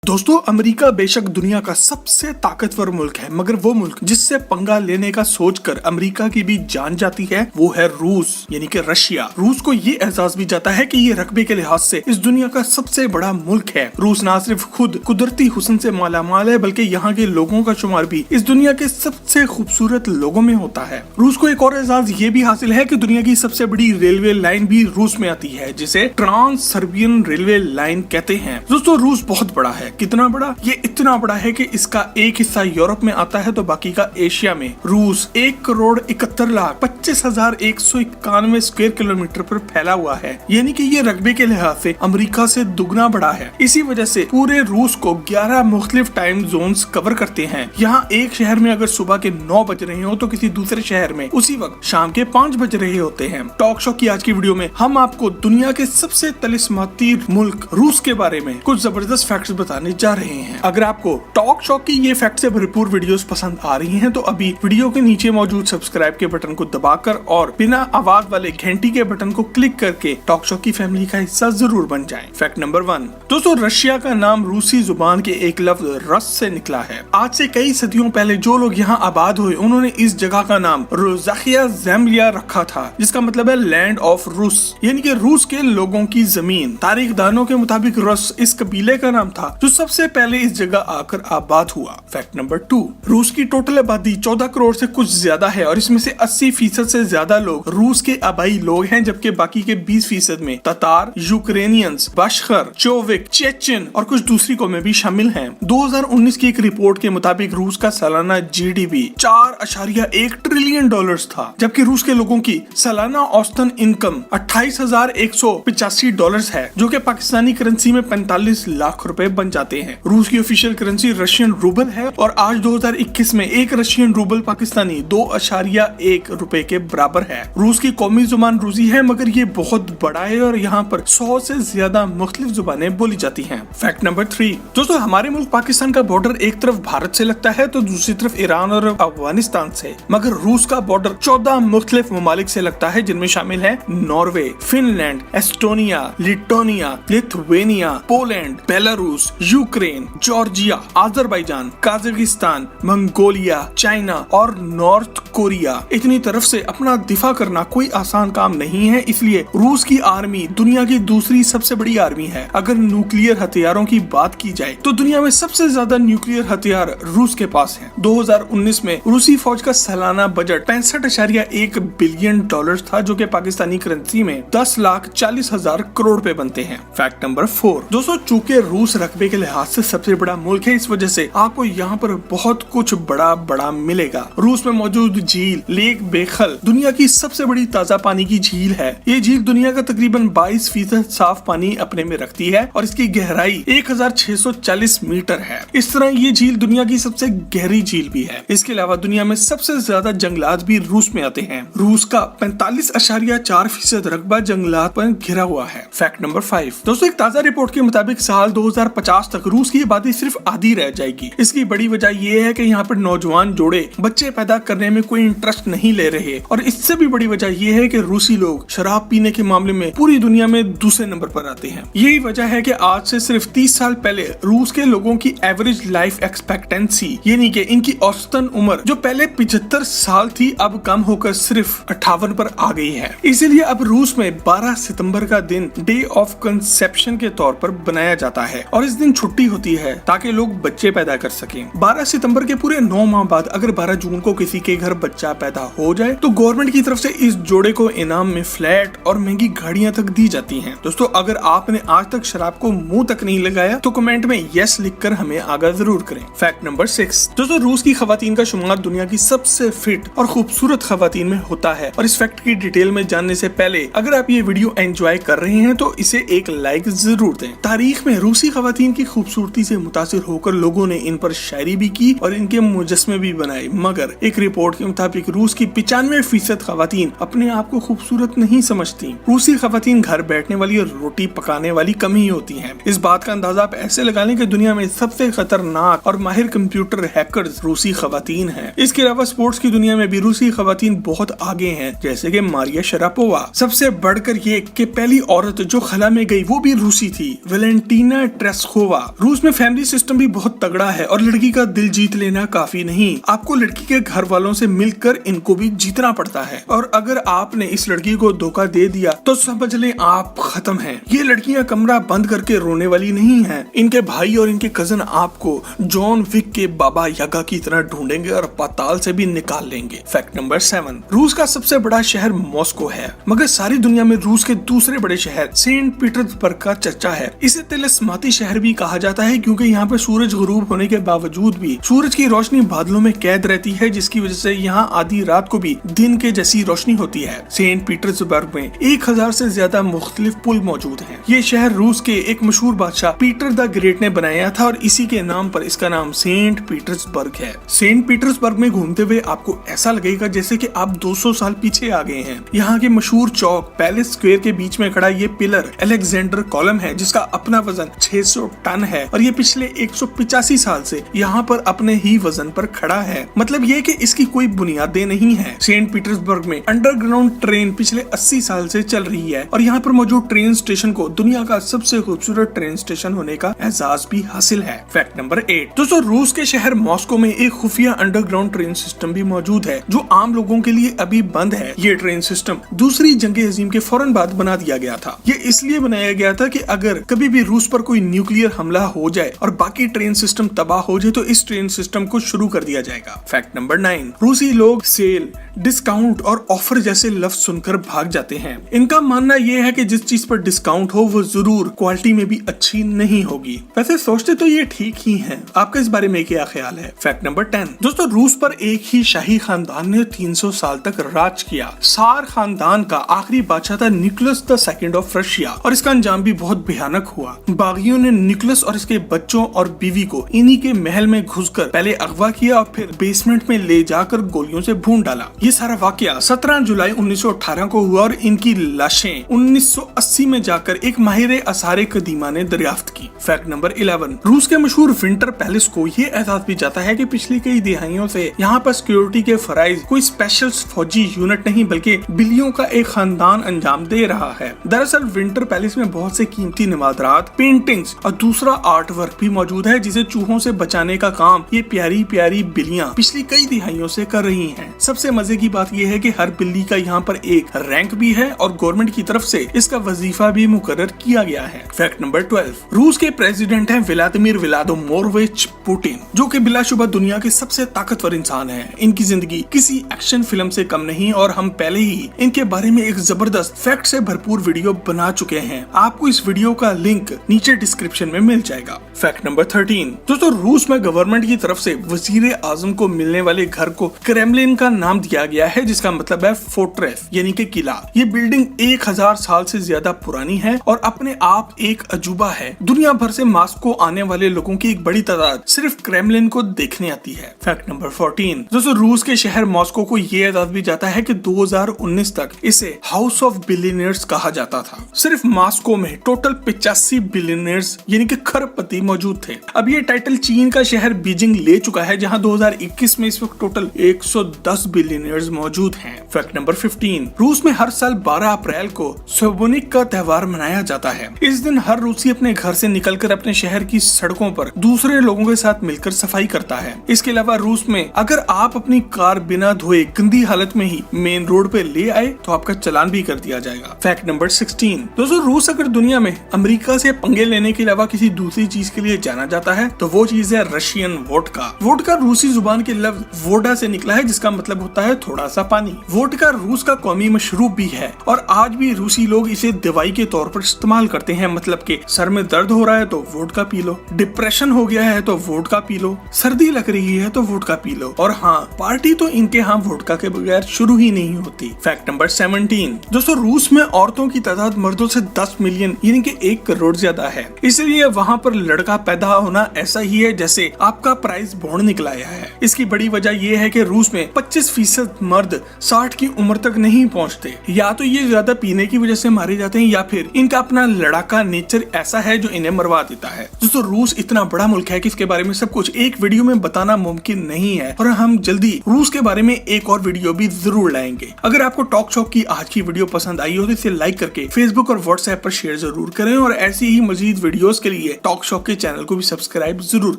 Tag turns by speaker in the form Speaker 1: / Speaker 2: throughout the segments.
Speaker 1: दोस्तों, अमेरिका बेशक दुनिया का सबसे ताकतवर मुल्क है, मगर वो मुल्क जिससे पंगा लेने का सोचकर अमेरिका की भी जान जाती है वो है रूस, यानी कि रशिया। रूस को ये एहसास भी जाता है कि ये रकबे के लिहाज से इस दुनिया का सबसे बड़ा मुल्क है। रूस न सिर्फ खुद कुदरती हुस्न से मालामाल है, बल्कि यहाँ के लोगों का शुमार भी इस दुनिया के सबसे खूबसूरत लोगों में होता है। रूस को एक और एहसास ये भी हासिल है कि दुनिया की सबसे बड़ी रेलवे लाइन भी रूस में आती है, जिसे ट्रांस सर्बियन रेलवे लाइन कहते हैं। दोस्तों, रूस बहुत बड़ा है। कितना बड़ा? ये इतना बड़ा है कि इसका एक हिस्सा यूरोप में आता है तो बाकी का एशिया में। रूस 1,71,25,191 स्क्वायर किलोमीटर पर फैला हुआ है, यानी कि ये रकबे के लिहाज से अमेरिका से दुगना बड़ा है। इसी वजह से पूरे रूस को 11 मुख्तलिफ टाइम जोन्स कवर करते हैं। यहाँ एक शहर में अगर सुबह के 9 बज रहे हो तो किसी दूसरे शहर में उसी वक्त शाम के 5 बज रहे होते हैं। टॉक शो की आज की वीडियो में हम आपको दुनिया के सबसे तिलिस्माती मुल्क रूस के बारे में कुछ जबरदस्त फैक्ट्स बताने जा रहे हैं। अगर आपको टॉक शो की ये फैक्ट से भरपूर वीडियोस पसंद आ रही हैं तो अभी वीडियो के नीचे मौजूद सब्सक्राइब के बटन को दबाकर और बिना आवाज वाले घंटी के बटन को क्लिक करके टॉक शो की फैमिली का हिस्सा जरूर बन जाएं। फैक्ट नंबर 1, दोस्तों, रशिया का नाम रूसी जुबान के एक लफ्ज रस से निकला है। आज से कई सदियों पहले जो लोग यहाँ आबाद हुए उन्होंने इस जगह का नाम रोज़ाखिया ज़ेमलिया रखा था, जिसका मतलब है लैंड ऑफ रूस, यानी कि रूस के लोगों की जमीन। तारीखदानों के मुताबिक रस इस कबीले का नाम था जो सबसे पहले इस जगह आकर आबाद हुआ। फैक्ट नंबर 2, रूस की टोटल आबादी 14 करोड़ से कुछ ज्यादा है और इसमें से 80% से ज्यादा लोग रूस के आबाई लोग हैं, जबकि बाकी के 20% में ततार, यूक्रेनियंस, बशखर, चोविक, चेचन और कुछ दूसरी कौमें भी शामिल हैं। 2019 की एक रिपोर्ट के मुताबिक रूस का सालाना जीडीपी 4.1 ट्रिलियन डॉलर्स था, जबकि रूस के लोगों की सालाना औसतन इनकम 28,185 डॉलर्स है, जो कि पाकिस्तानी करेंसी में 45 लाख रुपए बन जाते हैं। रूस की ऑफिशियल करेंसी रशियन रूबल है और आज 2021 में एक रशियन रूबल पाकिस्तानी 2.1 रुपए के बराबर है। रूस की कौमी जुबान रूसी है, मगर ये बहुत बड़ा है और यहाँ पर 100 से ज्यादा मुख्तलिफ जुबानें बोली जाती हैं। फैक्ट नंबर 3, दोस्तों, हमारे मुल्क पाकिस्तान का बॉर्डर एक तरफ भारत से लगता है तो दूसरी तरफ ईरान और अफगानिस्तान से, मगर रूस का बॉर्डर 14 मुख्तलिफ ममालिक से लगता है, जिनमें शामिल है नॉर्वे, फिनलैंड, एस्टोनिया, लिटोनिया, Lithuania, Poland, Belarus, Ukraine, Georgia, Azerbaijan, Kazakhstan, Mongolia, China और नॉर्थ कोरिया। इतनी तरफ से अपना दिफा करना कोई आसान काम नहीं है, इसलिए रूस की आर्मी दुनिया की दूसरी सबसे बड़ी आर्मी है। अगर न्यूक्लियर हथियारों की बात की जाए तो दुनिया में सबसे ज्यादा न्यूक्लियर हथियार रूस के पास है। 2019 में रूसी फौज का सालाना बजट 65.1 बिलियन डॉलर था, जो कि पाकिस्तानी करेंसी में 10,40,000 करोड़ रुपए बनते हैं। फैक्ट नंबर 4, दोस्तों, चूंकि रूस रकबे के लिहाज से सबसे बड़ा मुल्क है, इस वजह से आपको यहाँ पर बहुत कुछ बड़ा बड़ा मिलेगा। रूस में मौजूद झील लेक बेखल दुनिया की सबसे बड़ी ताजा पानी की झील है। ये झील दुनिया का तकरीबन 22% साफ पानी अपने में रखती है और इसकी गहराई 1,640 मीटर है। इस तरह ये झील दुनिया की सबसे गहरी झील भी है। इसके अलावा दुनिया में सबसे ज्यादा जंगलात भी रूस में आते हैं। रूस का 45.4% रकबा जंगलात पर घिरा हुआ है। फैक्ट नंबर 5, दोस्तों, एक ताजा रिपोर्ट के मुताबिक साल 2050 तक रूस की आबादी सिर्फ आधी रह जाएगी। इसकी बड़ी वजह यह है कि यहाँ पर नौजवान जोड़े बच्चे पैदा करने में कोई इंटरेस्ट नहीं ले रहे और इससे भी बड़ी वजह यह है कि रूसी लोग शराब पीने के मामले में पूरी दुनिया में दूसरे नंबर पर आते हैं। यही वजह है कि आज से सिर्फ 30 साल पहले रूस के लोगों की एवरेज लाइफ एक्सपेक्टेंसी, यानी कि इनकी औसतन उम्र जो पहले 75 साल थी, अब कम होकर सिर्फ 58 पर आ गई है। इसीलिए अब रूस में 12 सितंबर का दिन डे ऑफ कंसेप्शन के तौर पर बनाया जाता है और इस दिन छुट्टी होती है ताकि लोग बच्चे पैदा कर सकें। 12 सितंबर के पूरे 9 माह बाद अगर 12 जून को किसी के घर बच्चा पैदा हो जाए तो गवर्नमेंट की तरफ से इस जोड़े को इनाम में फ्लैट और महंगी गाड़ियां तक दी जाती हैं। दोस्तों, अगर आपने आज तक शराब को मुंह तक नहीं लगाया तो कमेंट में यस लिखकर हमें आगाह जरूर करें। फैक्ट नंबर 6, दोस्तों, रूस की खवातीन का शुमार दुनिया की सबसे फिट और खूबसूरत खवातीन में होता है और इस फैक्ट की डिटेल में जानने से पहले अगर आप ये वीडियो एंजॉय कर रहे हैं तो इसे एक लाइक जरूर दें। तारीख में रूसी खवातीन की खूबसूरती से मुतासिर होकर लोगों ने इन पर शायरी भी की और इनके मुजस्मे भी बनाए, मगर एक रिपोर्ट के मुताबिक रूस की 95% खवातीन अपने आप को खूबसूरत नहीं समझती। रूसी खवातीन घर बैठने वाली और रोटी पकाने वाली कम ही होती हैं। इस बात का अंदाजा आप ऐसे लगा लें कि दुनिया में सबसे खतरनाक और माहिर कंप्यूटर हैकर्स रूसी खवातीन हैं। इसके अलावा स्पोर्ट्स की दुनिया में भी रूसी खवातीन बहुत आगे हैं, जैसे कि मारिया शरापोवा। सबसे बढ़कर ये कि पहली औरत जो खला में गई वो भी रूसी थी, वेलेंटीना ट्रेस्कोवा। रूस में फैमिली सिस्टम भी बहुत तगड़ा है और लड़की का दिल जीत लेना काफी नहीं, आपको लड़की के घर वालों से मिलकर इनको भी जीतना पड़ता है। और अगर आपने इस लड़की को धोखा दे दिया तो समझ लें आप खत्म हैं। ये लड़कियां कमरा बंद करके रोने वाली नहीं हैं। इनके भाई और इनके कजन आपको जॉन विक के बाबा यागा की तरह ढूंढेंगे और पाताल से भी निकाल लेंगे। फैक्ट नंबर 7, रूस का सबसे बड़ा शहर मॉस्को है, मगर सारी दुनिया में रूस के दूसरे बड़े शहर सेंट पीटर्सबर्ग का चर्चा है। इसे तिलिस्माती शहर भी कहा जाता है क्योंकि यहाँ पे सूरज गुरूब होने के बावजूद भी सूरज की रोशनी बादलों में कैद रहती है, जिसकी वजह से यहाँ आधी रात को भी दिन के जैसी रोशनी होती है। सेंट पीटर्सबर्ग में 1000 से ज्यादा मुख्तलिफ पुल मौजूद हैं। ये शहर रूस के एक मशहूर बादशाह पीटर द ग्रेट ने बनाया था और इसी के नाम पर इसका नाम सेंट पीटर्सबर्ग है। सेंट पीटर्सबर्ग में घूमते हुए आपको ऐसा लगेगा जैसे कि आप 200 साल पीछे आ गए हैं। यहाँ के मशहूर चौक पैलेस स्क्वायर के बीच में खड़ा ये पिलर अलेक्जेंडर कॉलम है, जिसका अपना वजन 600 टन है और ये पिछले 185 साल से यहाँ पर अपने ही वजन पर खड़ा है। मतलब ये कि इसकी कोई बुनियादें नहीं है। सेंट पीटर्सबर्ग में अंडरग्राउंड ट्रेन पिछले 80 साल से चल रही है और यहाँ पर मौजूद ट्रेन स्टेशन को दुनिया का सबसे खूबसूरत ट्रेन स्टेशन होने का एजाज भी हासिल है। फैक्ट नंबर 8, दोस्तों रूस के शहर मॉस्को में एक खुफिया अंडरग्राउंड ट्रेन सिस्टम भी मौजूद है जो आम लोगों के लिए अभी बंद है। ये ट्रेन सिस्टम दूसरी जंग अजीम के फौरन बाद बना दिया गया था। ये इसलिए बनाया गया था कि अगर कभी भी रूस पर कोई न्यूक्लियर हमला हो जाए और बाकी ट्रेन सिस्टम तबाह हो जाए तो इस ट्रेन सिस्टम को शुरू कर दिया जाएगा। फैक्ट नंबर 9, रूसी लोग सेल, डिस्काउंट और ऑफर जैसे लफ्ज सुनकर भाग जाते हैं। इनका मानना यह है कि जिस चीज पर डिस्काउंट हो वो जरूर क्वालिटी में भी अच्छी नहीं होगी। वैसे सोचते तो ये ठीक ही है, आपका इस बारे में क्या ख्याल है? फैक्ट नंबर 10, दोस्तों रूस पर एक ही शाही खानदान ने 300 साल तक राज किया। सार खानदान का आखिरी बादशाह था Nicholas the second of Russia और इसका अंजाम भी बहुत भयानक हुआ। बागियों ने निकोलस और इसके बच्चों और बीवी को इन्हीं के महल में घुसकर पहले अगवा किया और फिर बेसमेंट में ले जाकर गोलियों से भून डाला। ये सारा वाकया 17 जुलाई 1918 को हुआ और इनकी लाशें 1980 में जाकर एक माहिर आसारे कदीमा ने दरियाफ्त की। फैक्ट नंबर 11, रूस के मशहूर विंटर पैलेस को ये एहसास भी जाता है कि पिछली कई दिहाइयों से यहाँ पर सिक्योरिटी के फराइज कोई स्पेशल फौजी यूनिट नहीं बल्कि बिल्लियों का एक खानदान अंजाम दे रहा है। दरअसल विंटर पैलेस में बहुत से कीमती नवादरात, पेंटिंग्स और दूसरा आर्ट वर्क भी मौजूद है जिसे चूहों से बचाने का काम ये प्यारी प्यारी बिल्लियाँ पिछली कई दिहाइयों से कर रही हैं। सबसे मजे की बात यह है कि हर बिल्ली का यहाँ पर एक रैंक भी है और गवर्नमेंट की तरफ से इसका वजीफा भी मुकर्रर किया गया है। फैक्ट नंबर 12, रूस के प्रेसिडेंट हैं व्लादिमीर व्लादिमीरोविच पुतिन, जो कि बिलाशुबा दुनिया के सबसे ताकतवर इंसान हैं। इनकी जिंदगी किसी एक्शन फिल्म से कम नहीं और हम पहले ही इनके बारे में एक जबरदस्त फैक्ट से भरपूर वीडियो बना चुके हैं। आपको इस वीडियो का लिंक नीचे डिस्क्रिप्शन में मिल जाएगा। फैक्ट नंबर 13, दोस्तों रूस में गवर्नमेंट की तरफ से वजीर आजम को मिलने वाले घर को क्रेमलिन का नाम दिया गया है, जिसका मतलब है फोर्ट्रेस यानी कि किला। ये बिल्डिंग 1000 साल से ज्यादा पुरानी है और अपने आप एक अजूबा है। दुनिया भर से मॉस्को आने वाले लोगों की एक बड़ी तादाद सिर्फ क्रेमलिन को देखने आती है। फैक्ट नंबर 14, दोस्तों रूस के शहर मॉस्को को ये एजाज भी जाता है कि 2019 तक इसे हाउस ऑफ बिलियनियर्स कहा जाता था। सिर्फ मॉस्को में टोटल 85 बिलियनियर्स यानी कि खरबपति मौजूद थे। अब ये टाइटल चीन का शहर बीजिंग ले चुका है, जहां 2021 में इस वक्त टोटल 110 बिलियनियर्स मौजूद हैं। फैक्ट नंबर 15, रूस में हर साल 12 अप्रैल को सोबोनिक का त्योहार मनाया जाता है। इस दिन हर रूसी अपने घर से निकलकर अपने शहर की सड़कों पर दूसरे लोगों के साथ मिलकर सफाई करता है। इसके अलावा रूस में अगर आप अपनी कार बिना धोए गंदी हालत में ही मेन रोड पे ले आए तो आपका चालान भी कर दिया जाएगा। फैक्ट नंबर 16, दोस्तों रूस अगर दुनिया में अमेरिका से पंगे लेने के अलावा किसी दूसरी चीज के लिए जाना जाता है तो वो चीज है रशियन वोडका। वोडका रूसी जुबान के लफ्ज वोडा से निकला है, जिसका मतलब होता है थोड़ा सा पानी। वोडका रूस का कौमी मशरूब भी है और आज भी रूसी लोग इसे दवाई के तौर पर इस्तेमाल करते हैं। मतलब कि सर में दर्द हो रहा है तो वोडका पी लो, डिप्रेशन हो गया है तो वोडका पी लो, सर्दी लग रही है तो वोडका पी लो। और हाँ, पार्टी तो इनके यहाँ वोडका के बगैर शुरू ही नहीं होती। फैक्ट नंबर 17, दोस्तों रूस में औरतों की तादाद मर्दों से 10 मिलियन यानी कि 1 करोड़ ज्यादा है। इसलिए वहाँ पर लड़का पैदा होना ऐसा ही है जैसे आपका प्राइस बॉन्ड निकल आया है। इसकी बड़ी वजह यह है कि रूस में 25% मर्द 60 की उम्र तक नहीं पहुंचते। या तो ये ज्यादा पीने की वजह से मारे जाते हैं या फिर इनका अपना लड़ाका नेचर ऐसा है जो इन्हें मरवा देता है। दोस्तों रूस इतना बड़ा मुल्क है कि इसके बारे में सब कुछ एक वीडियो में बताना मुमकिन नहीं है और हम जल्दी रूस के बारे में एक और वीडियो भी जरूर लाएंगे। अगर आपको टॉक शॉप की आज की वीडियो पसंद आई हो तो इसे लाइक करके फेसबुक और व्हाट्सएप पर शेयर जरूर करें और ऐसी ही मजीद वीडियोस के लिए टॉक शॉप के चैनल को भी सब्सक्राइब जरूर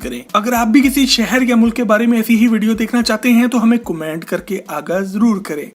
Speaker 1: करें। अगर आप भी किसी शहर या मुल्क के बारे में ऐसी ही वीडियो देखना चाहते हैं तो हमें कमेंट करके आगाह जरूर करें।